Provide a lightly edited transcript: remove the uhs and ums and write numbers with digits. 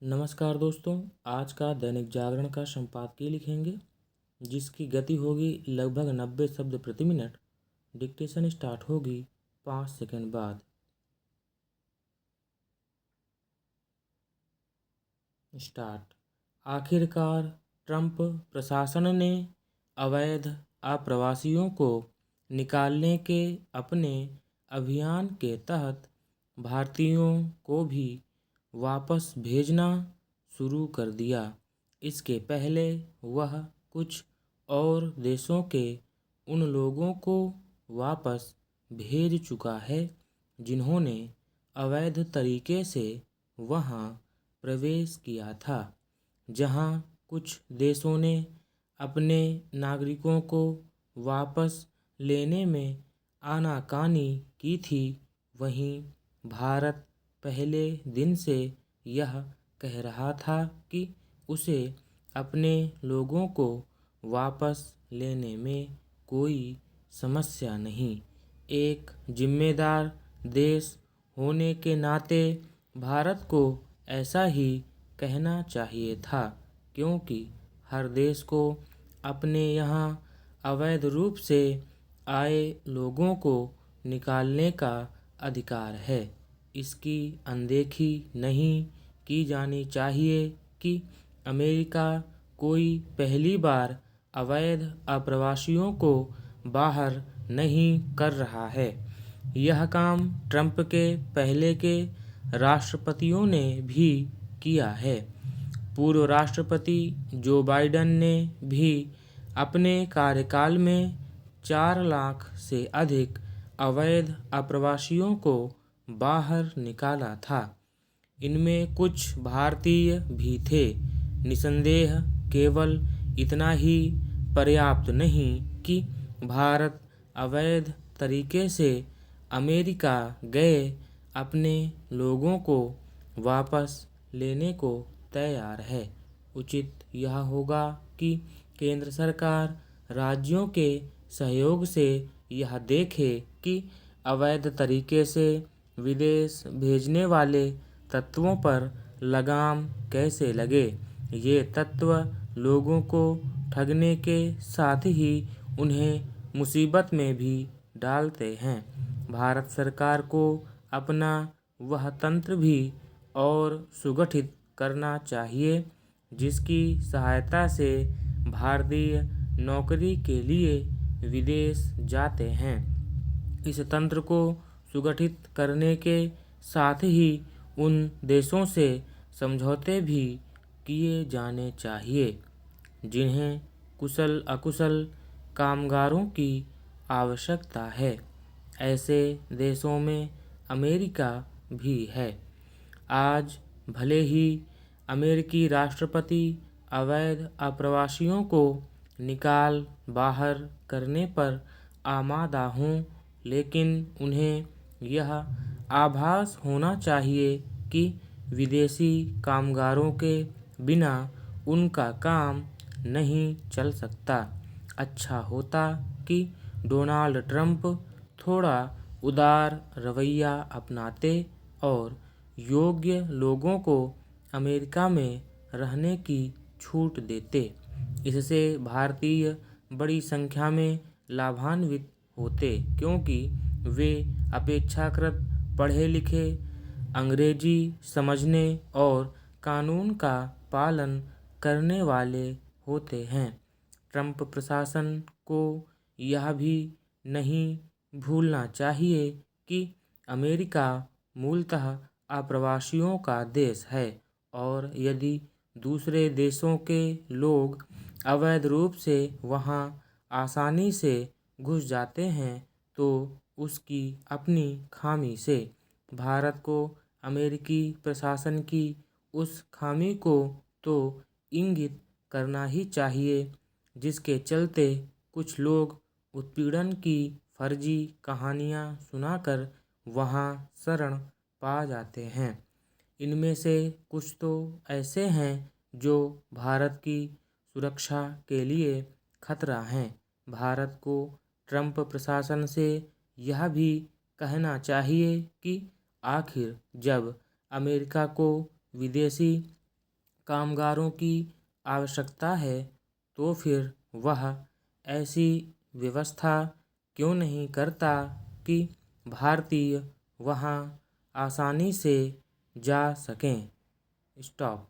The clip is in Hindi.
नमस्कार दोस्तों। आज का दैनिक जागरण का संपादकीय लिखेंगे जिसकी गति होगी लगभग 90 शब्द प्रति मिनट। डिक्टेशन स्टार्ट होगी 5 सेकंड बाद। स्टार्ट। आखिरकार ट्रंप प्रशासन ने अवैध आप्रवासियों को निकालने के अपने अभियान के तहत भारतीयों को भी वापस भेजना शुरू कर दिया। इसके पहले वह कुछ और देशों के उन लोगों को वापस भेज चुका है जिन्होंने अवैध तरीके से वहां प्रवेश किया था। जहां कुछ देशों ने अपने नागरिकों को वापस लेने में आनाकानी की थी, वहीं भारत पहले दिन से यह कह रहा था कि उसे अपने लोगों को वापस लेने में कोई समस्या नहीं। एक जिम्मेदार देश होने के नाते भारत को ऐसा ही कहना चाहिए था, क्योंकि हर देश को अपने यहाँ अवैध रूप से आए लोगों को निकालने का अधिकार है। इसकी अनदेखी नहीं की जानी चाहिए कि अमेरिका कोई पहली बार अवैध आप्रवासियों को बाहर नहीं कर रहा है। यह काम ट्रंप के पहले के राष्ट्रपतियों ने भी किया है। पूर्व राष्ट्रपति जो बाइडेन ने भी अपने कार्यकाल में 4 लाख से अधिक अवैध आप्रवासियों को बाहर निकाला था। इनमें कुछ भारतीय भी थे। निसंदेह केवल इतना ही पर्याप्त नहीं कि भारत अवैध तरीके से अमेरिका गए अपने लोगों को वापस लेने को तैयार है। उचित यह होगा कि केंद्र सरकार राज्यों के सहयोग से यह देखे कि अवैध तरीके से विदेश भेजने वाले तत्वों पर लगाम कैसे लगे। ये तत्व लोगों को ठगने के साथ ही उन्हें मुसीबत में भी डालते हैं। भारत सरकार को अपना वह तंत्र भी और सुगठित करना चाहिए जिसकी सहायता से भारतीय नौकरी के लिए विदेश जाते हैं। इस तंत्र को सुगठित करने के साथ ही उन देशों से समझौते भी किए जाने चाहिए जिन्हें कुशल अकुशल कामगारों की आवश्यकता है। ऐसे देशों में अमेरिका भी है। आज भले ही अमेरिकी राष्ट्रपति अवैध आप्रवासियों को निकाल बाहर करने पर आमादा हों, लेकिन उन्हें यह आभास होना चाहिए कि विदेशी कामगारों के बिना उनका काम नहीं चल सकता। अच्छा होता कि डोनाल्ड ट्रंप थोड़ा उदार रवैया अपनाते और योग्य लोगों को अमेरिका में रहने की छूट देते। इससे भारतीय बड़ी संख्या में लाभान्वित होते, क्योंकि वे अपेक्षाकृत पढ़े लिखे, अंग्रेजी समझने और कानून का पालन करने वाले होते हैं। ट्रंप प्रशासन को यह भी नहीं भूलना चाहिए कि अमेरिका मूलतः आप्रवासियों का देश है और यदि दूसरे देशों के लोग अवैध रूप से वहां आसानी से घुस जाते हैं तो उसकी अपनी खामी से भारत को अमेरिकी प्रशासन की उस खामी को तो इंगित करना ही चाहिए जिसके चलते कुछ लोग उत्पीड़न की फर्जी कहानियां सुनाकर वहां शरण पा जाते हैं। इनमें से कुछ तो ऐसे हैं जो भारत की सुरक्षा के लिए खतरा हैं। भारत को ट्रंप प्रशासन से यह भी कहना चाहिए कि आखिर जब अमेरिका को विदेशी कामगारों की आवश्यकता है, तो फिर वह ऐसी व्यवस्था क्यों नहीं करता कि भारतीय वहां आसानी से जा सकें। स्टॉप।